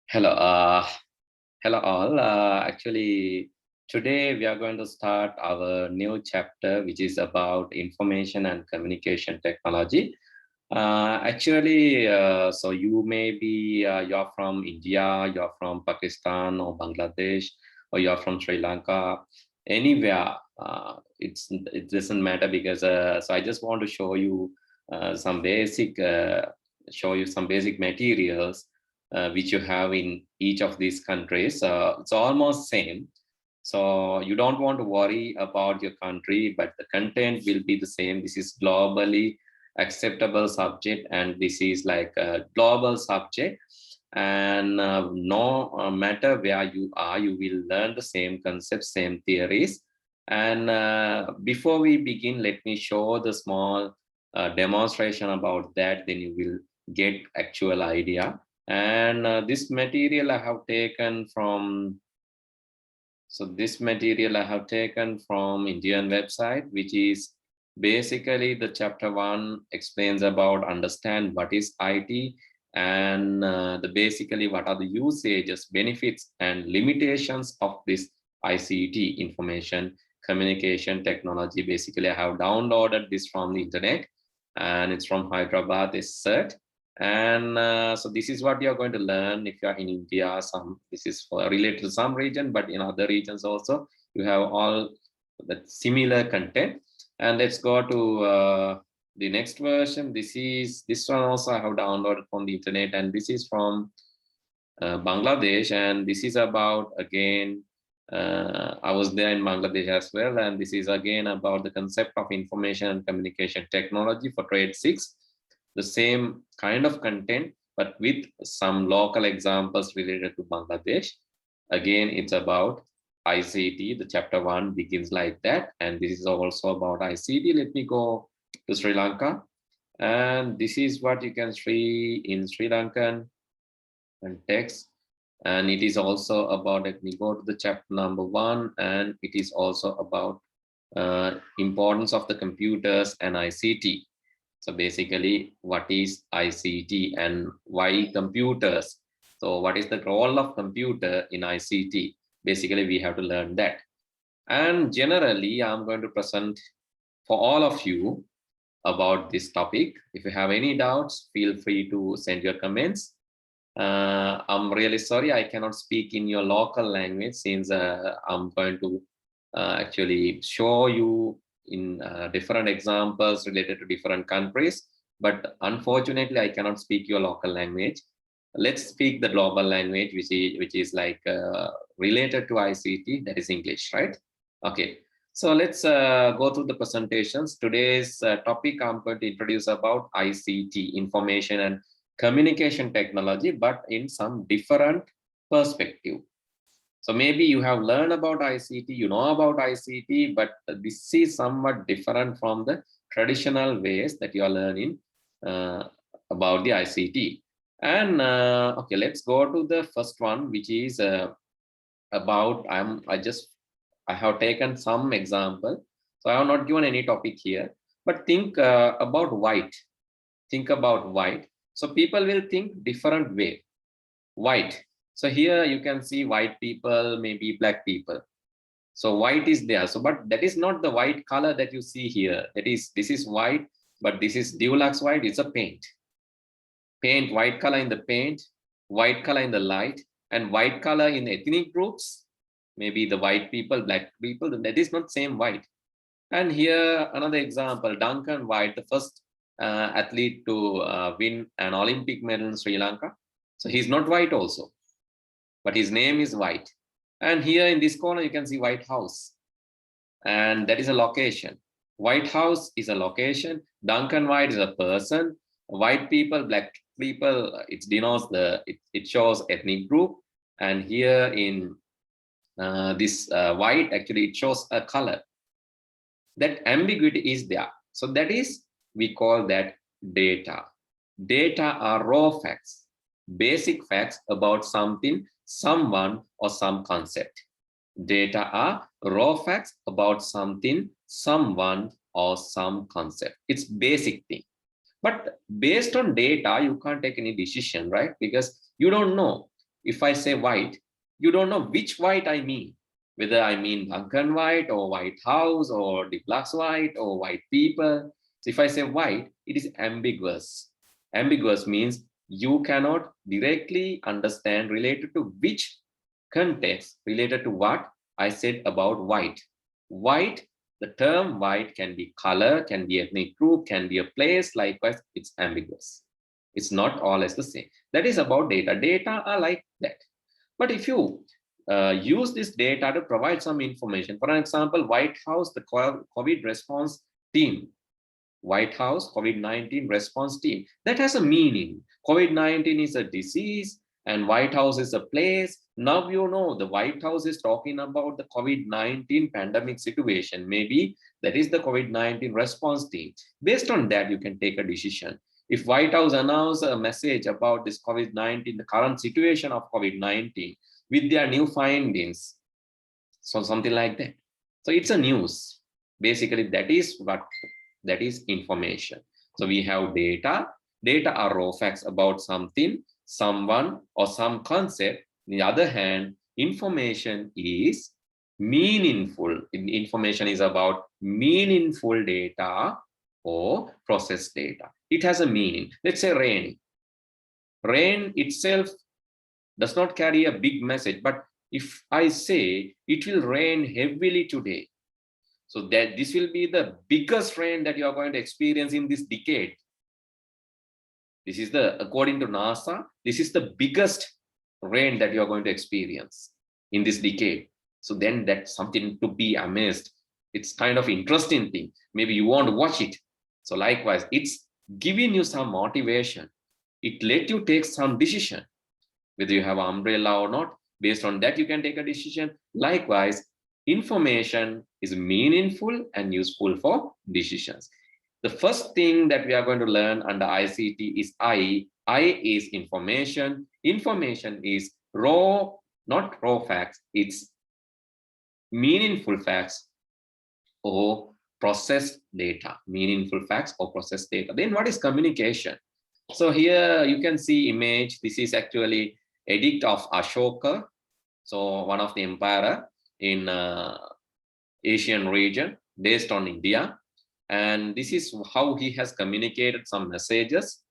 Hello, hello all. Actually, today we are going to start our new chapter, which is about information and communication technology. So you may be you're from India, you're from Pakistan or Bangladesh, or you're from Sri Lanka, anywhere. It doesn't matter because so I just want to show you some basic materials which you have in each of these countries. It's almost same. So you don't want to worry about your country, but the content will be the same. This is globally acceptable subject, and this is like a global subject. And no matter where you are, you will learn the same concepts, same theories. And before we begin, let me show the small demonstration about that. Then you will get actual idea. And this material I have taken from Indian website, which is basically the chapter 1 explains about understand what is IT, and basically what are the usages, benefits and limitations of this ICT, information communication technology. Basically I have downloaded this from the internet, and it's from Hyderabad, this CERT. And so this is what you're going to learn if you're in India. This is related to some region, but in other regions also you have all the similar content. And let's go to the next version. This one also I have downloaded from the internet, and this is from Bangladesh. And this is about, again, I was there in Bangladesh as well, and this is again about the concept of information and communication technology for trade 6. The same kind of content, but with some local examples related to Bangladesh. Again, it's about ICT. The chapter 1 begins like that, and this is also about ICT. Let me go to Sri Lanka, and this is what you can see in Sri Lankan and text. And it is also about, let me go to the chapter number 1, and it is also about importance of the computers and ICT. So basically, what is ICT and why computers? So what is the role of computer in ICT? Basically, we have to learn that. And generally, I'm going to present for all of you about this topic. If you have any doubts, feel free to send your comments. I'm really sorry I cannot speak in your local language, since I'm going to actually show you in different examples related to different countries, but unfortunately I cannot speak your local language. Let's speak the global language, which is like related to ICT, that is English, right? Okay, so let's go through the presentations. Today's topic, I'm going to introduce about ICT, information and communication technology, but in some different perspective. So maybe you have learned about ICT, you know about ICT, but this is somewhat different from the traditional ways that you are learning about the ICT. And okay, let's go to the first one, which is about, I have taken some example. So I have not given any topic here, but think about white. Think about white. So people will think different way. White. So here you can see white people, maybe black people. So white is there. So, but that is not the white color that you see here. This is white, but this is Dulux white. It's a paint. Paint, white color in the paint, white color in the light, and white color in ethnic groups. Maybe the white people, black people. That is not same white. And here another example: Lankan white, the first athlete to win an Olympic medal in Sri Lanka. So he's not white also, but his name is white. And here in this corner, you can see White House. And that is a location. White House is a location. Lankan white is a person. White people, black people, it denotes it shows ethnic group. And here in this white, actually, it shows a color. That ambiguity is there. So that is, we call that data. Data are raw facts, basic facts about something, someone, or some concept. Data are raw facts about something, someone, or some concept. It's basic thing. But based on data, you can't take any decision, right? Because you don't know. if I say white, you don't know which white I mean, whether I mean Lankan white or White House or the Blacks white or white people. So if I say white, it is ambiguous. Ambiguous means you cannot directly understand related to which context, related to what I said about white. White, the term white can be color, can be ethnic group, can be a place. Likewise, it's ambiguous. It's not always the same. That is about data. Data are like that. But if you use this data to provide some information, for example, White House, the COVID response team, White House COVID-19 response team, that has a meaning. COVID-19 is a disease and White House is a place. Now you know the White House is talking about the COVID-19 pandemic situation. Maybe that is the COVID-19 response team. Based on that, you can take a decision. If White House announces a message about this COVID-19, the current situation of COVID-19 with their new findings, so something like that. So it's a news. Basically, that is information. So we have data. Data are raw facts about something, someone, or some concept. On the other hand, information is meaningful. Information is about meaningful data or processed data. It has a meaning. Let's say rain. Rain itself does not carry a big message, but if I say it will rain heavily today, so that this will be the biggest rain that you are going to experience in this decade. This is according to NASA, this is the biggest rain that you are going to experience in this decade. So then that's something to be amazed. It's kind of interesting thing. Maybe you want to watch it. So likewise, it's giving you some motivation. It let you take some decision, whether you have an umbrella or not. Based on that, you can take a decision. Likewise, information is meaningful and useful for decisions. The first thing that we are going to learn under ICT is I. I is information. Information is raw, not raw facts. It's meaningful facts or processed data. Meaningful facts or processed data. Then what is communication? So here you can see image. This is actually edict of Ashoka. So one of the emperor in Asian region based on India. And this is how he has communicated some messages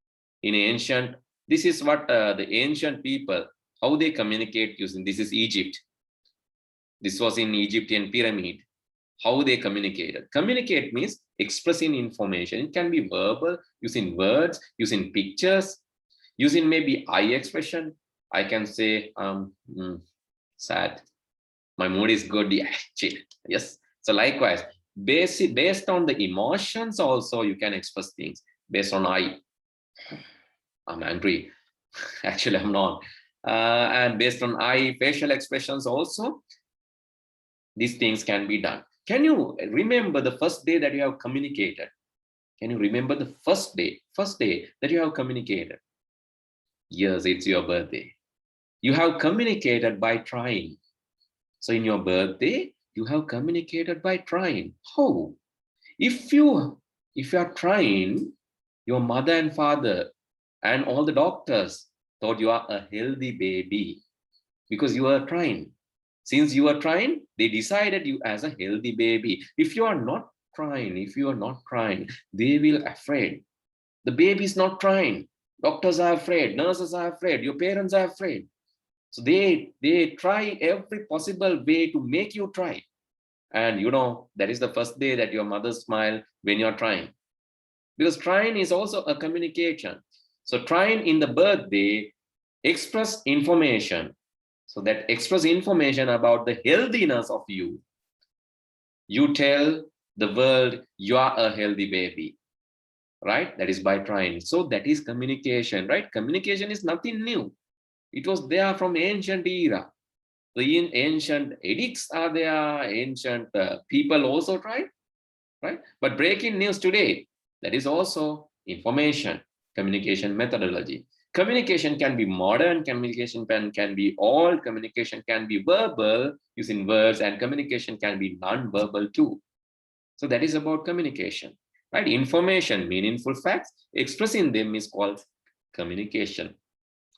in ancient. This is what the ancient people, how they communicate using, this is Egypt. This was in Egyptian pyramid, how they communicated. Communicate means expressing information. It can be verbal, using words, using pictures, using maybe eye expression. I can say, sad. My mood is good, yeah, chill. Yes. So likewise, based on the emotions also, you can express things. Based on I'm angry. Actually, I'm not. And based on facial expressions also, these things can be done. Can you remember the first day that you have communicated? Can you remember the first day that you have communicated? Yes, it's your birthday. You have communicated by trying. So in your birthday, you have communicated by trying. How? If you are trying, your mother and father and all the doctors thought you are a healthy baby because you are trying. Since you are trying, they decided you as a healthy baby. If you are not trying, they will afraid. The baby is not trying. Doctors are afraid, nurses are afraid, your parents are afraid. So they try every possible way to make you try. And you know, that is the first day that your mother smile when you're trying. Because trying is also a communication. So trying in the birthday, express information. So that express information about the healthiness of you. You tell the world you are a healthy baby, right? That is by trying. So that is communication, right? Communication is nothing new. It was there from ancient era. The ancient edicts are there, ancient people also tried, right? But breaking news today, that is also information, communication methodology. Communication can be modern, communication can be old, communication can be verbal, using words, and communication can be non-verbal too. So that is about communication, right? Information, meaningful facts, expressing them is called communication.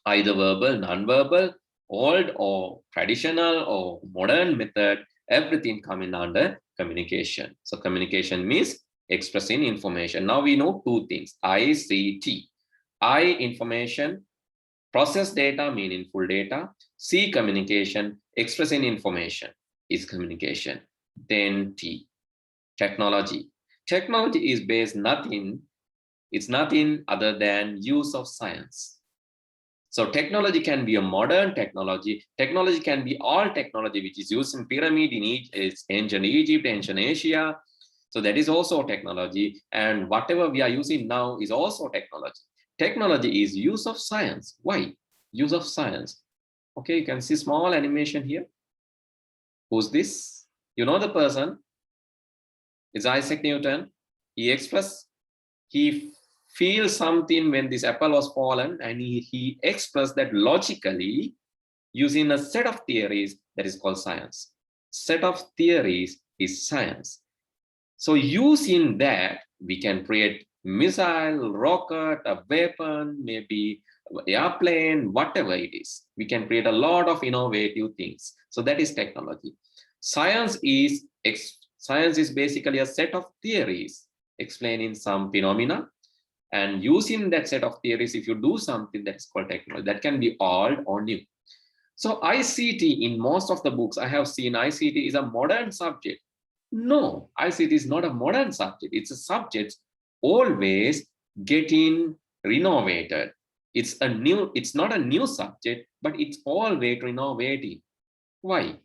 Either verbal, non-verbal, old or traditional or modern method, everything coming under communication. So communication means expressing information. Now we know two things, ICT. I, information, process data, meaningful data. C, communication, expressing information is communication. Then T, technology. Technology is based nothing, it's nothing other than use of science. So technology can be a modern technology. Technology can be all technology which is used in pyramid in ancient Egypt, ancient Asia. So that is also technology. And whatever we are using now is also technology. Technology is use of science. Why? Use of science. Okay, you can see small animation here. Who's this? You know the person. It's Isaac Newton. He feels something when this apple was fallen, and he expressed that logically using a set of theories that is called science. Set of theories is science. So using that, we can create missile, rocket, a weapon, maybe airplane, whatever it is. We can create a lot of innovative things. So that is technology. Science is basically a set of theories explaining some phenomena, and using that set of theories, if you do something, that is called technology. That can be old or new. So ICT, in most of the books I have seen, ICT is a modern subject. No, ICT is not a modern subject. It's a subject always getting renovated. It's not a new subject, but it's always renovating. Why?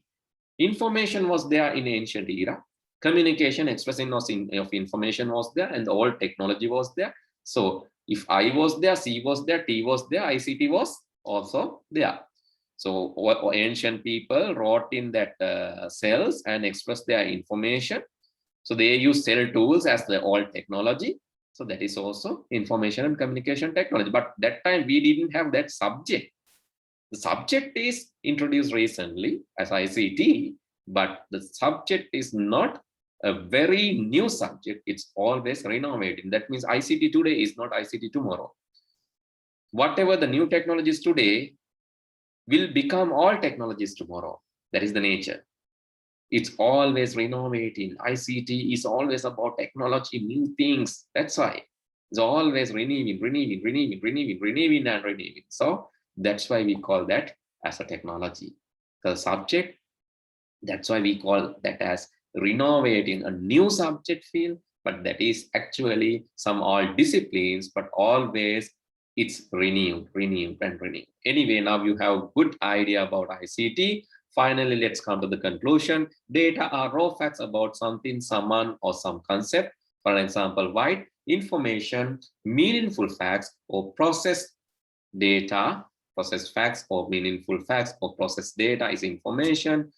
Information was there in ancient era. Communication, expressing of information was there, and the old technology was there. So if I was there, C was there, T was there, ICT was also there. So ancient people wrote in that cells and expressed their information. So they use cell tools as the old technology. So that is also information and communication technology. But that time we didn't have that subject. The subject is introduced recently as ICT, but the subject is not a very new subject. It's always renovating. That means ICT today is not ICT tomorrow. Whatever the new technologies today will become all technologies tomorrow. That is the nature. It's always renovating. ICT is always about technology, new things. That's why it's always renewing. So that's why we call that as a technology. The subject, that's why we call that as renovating a new subject field, but that is actually some all disciplines, but always it's renewed. Anyway, now you have a good idea about ICT. Finally, let's come to the conclusion. Data are raw facts about something, someone, or some concept. For example, white information, meaningful facts, or processed data. Processed facts or meaningful facts or processed data is information.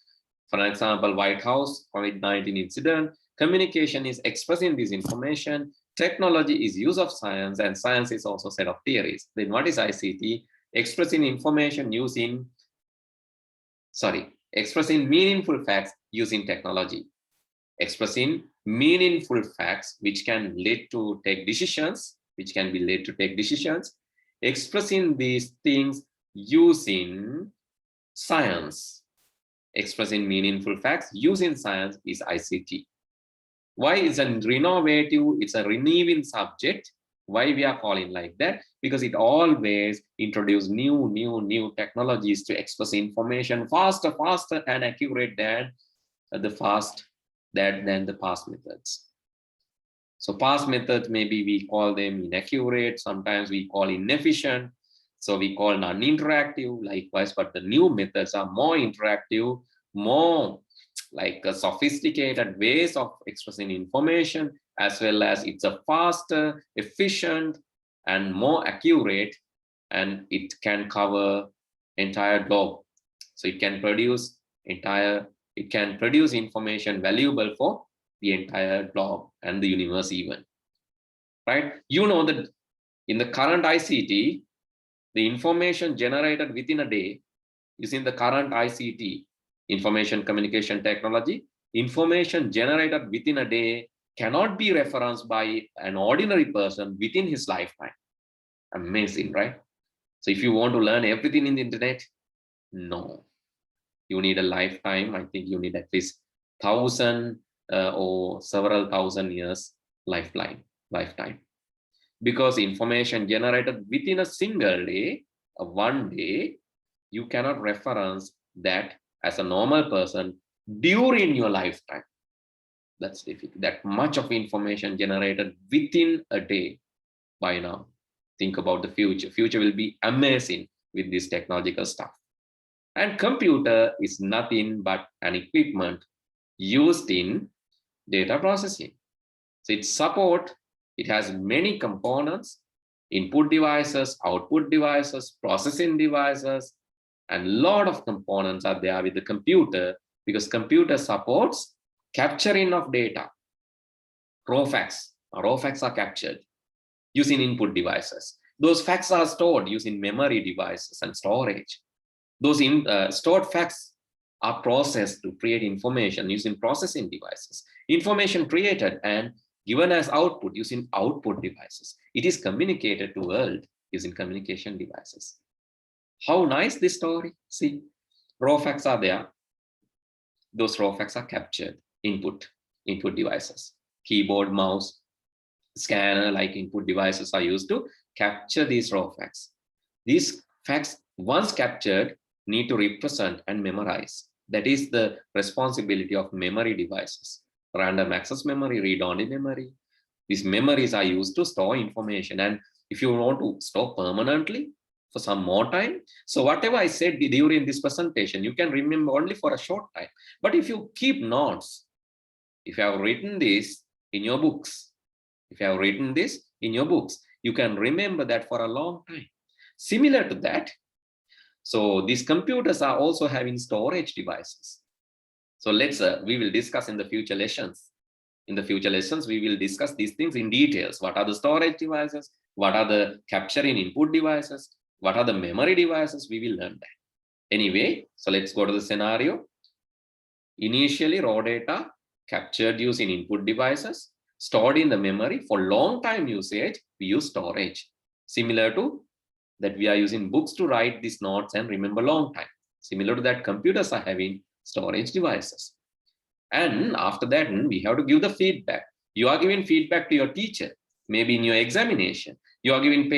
For example, White House, COVID-19 incident. Communication is expressing this information. Technology is use of science, and science is also set of theories. Then what is ICT? Expressing meaningful facts using technology. Expressing meaningful facts which can lead to take decisions, expressing these things using science. Expressing meaningful facts using science is ICT. Why is a renovative? It's a renewing subject. Why we are calling like that? Because it always introduces new technologies to express information faster and accurate than the past methods. So past methods, maybe we call them inaccurate. Sometimes we call inefficient. So we call non-interactive, likewise, but the new methods are more interactive, more like a sophisticated ways of expressing information, as well as it's a faster, efficient, and more accurate, and it can cover entire globe. So it can produce information valuable for the entire globe and the universe even. Right? You know that in the current ICT, the information generated within a day using the current ICT, information communication technology, information generated within a day cannot be referenced by an ordinary person within his lifetime. Amazing, right? So if you want to learn everything in the internet, No, you need a lifetime. I think you need at least 1,000 or several thousand years lifetime, because information generated within a single day, one day, you cannot reference that as a normal person during your lifetime. That's difficult. That much of information generated within a day. By now, think about the future will be amazing with this technological stuff. And computer is nothing but an equipment used in data processing. So it has many components: input devices, output devices, processing devices, and a lot of components are there with the computer, because computer supports capturing of data. Raw facts are captured using input devices. Those facts are stored using memory devices and storage. Those stored facts are processed to create information using processing devices. Information created and given as output using output devices. It is communicated to world using communication devices. How nice this story. See, raw facts are there. Those raw facts are captured. Input devices. Keyboard, mouse, scanner like input devices are used to capture these raw facts. These facts, once captured, need to represent and memorize. That is the responsibility of memory devices. Random access memory, read-only memory. These memories are used to store information. And if you want to store permanently for some more time, so whatever I said during this presentation, you can remember only for a short time. But if you keep notes, if you have written this in your books, you can remember that for a long time. Similar to that, so these computers are also having storage devices. So we will discuss in the future lessons. In the future lessons, we will discuss these things in details. What are the storage devices? What are the capturing input devices? What are the memory devices? We will learn that. Anyway, so let's go to the scenario. Initially, raw data captured using input devices, stored in the memory. For long time usage, we use storage. Similar to that, we are using books to write these notes and remember long time. Similar to that, computers are having storage devices. And after that, we have to give the feedback. You are giving feedback to your teacher, maybe in your examination. You are giving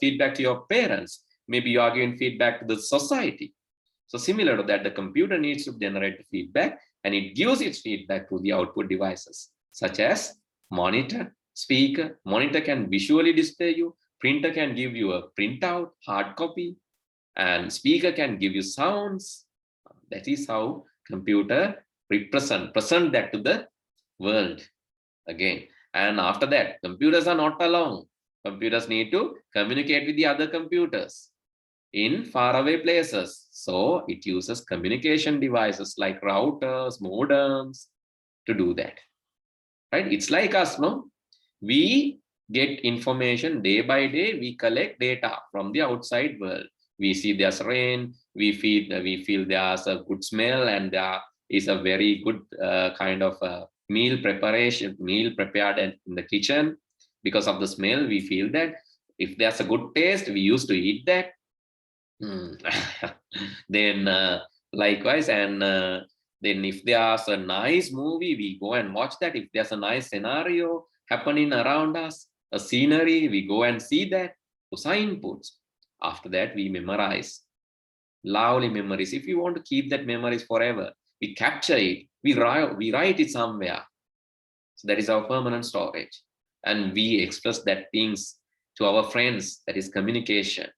feedback to your parents. Maybe you are giving feedback to the society. So similar to that, the computer needs to generate the feedback, and it gives its feedback to the output devices, such as monitor, speaker. Monitor can visually display you. Printer can give you a printout, hard copy, and speaker can give you sounds. That is how computer present that to the world again. And after that, computers are not alone. Computers need to communicate with the other computers in faraway places. So it uses communication devices like routers, modems to do that. Right? It's like us, no? We get information day by day. We collect data from the outside world. We see there's rain. We feel there's a good smell, and there is a very good kind of meal prepared in the kitchen. Because of the smell, we feel that. If there's a good taste, we used to eat that. Then likewise, and then if there's a nice movie, we go and watch that. If there's a nice scenario happening around us, a scenery, we go and see that. Those are inputs. After that, we memorize. Lovely memories. If you want to keep that memories forever, we capture it, we write it somewhere. So that is our permanent storage. And we express that things to our friends. That is communication.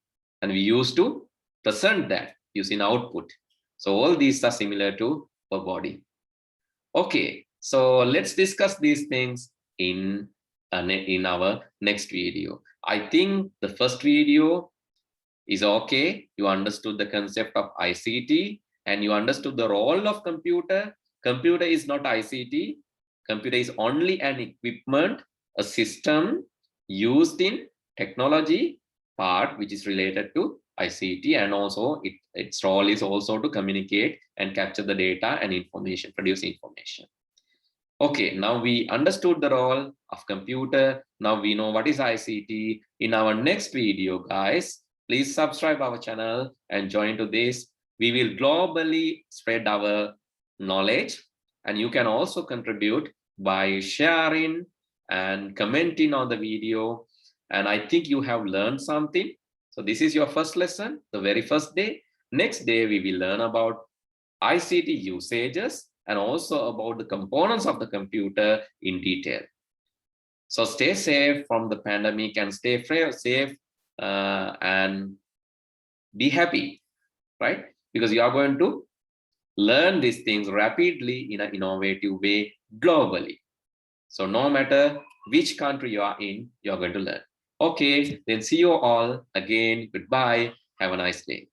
And we used to present that using output. So all these are similar to our body. Okay, so let's discuss these things in our next video. I think the first video is okay. You understood the concept of ICT and you understood the role of computer. Computer is not ICT. Computer is only an equipment, a system used in technology part which is related to ICT, and also its role is also to communicate and capture the data and information, produce information. Okay, now we understood the role of computer. Now we know what is ICT. In our next video, guys, please subscribe our channel and join to this We will globally spread our knowledge, and you can also contribute by sharing and commenting on the video. And I think you have learned something. So this is your first lesson, the very first day. Next day, we will learn about ICT usages and also about the components of the computer in detail. So stay safe from the pandemic and stay safe and be happy, right? Because you are going to learn these things rapidly in an innovative way globally. So no matter which country you are in, you're going to learn. Okay, then see you all again. Goodbye. Have a nice day.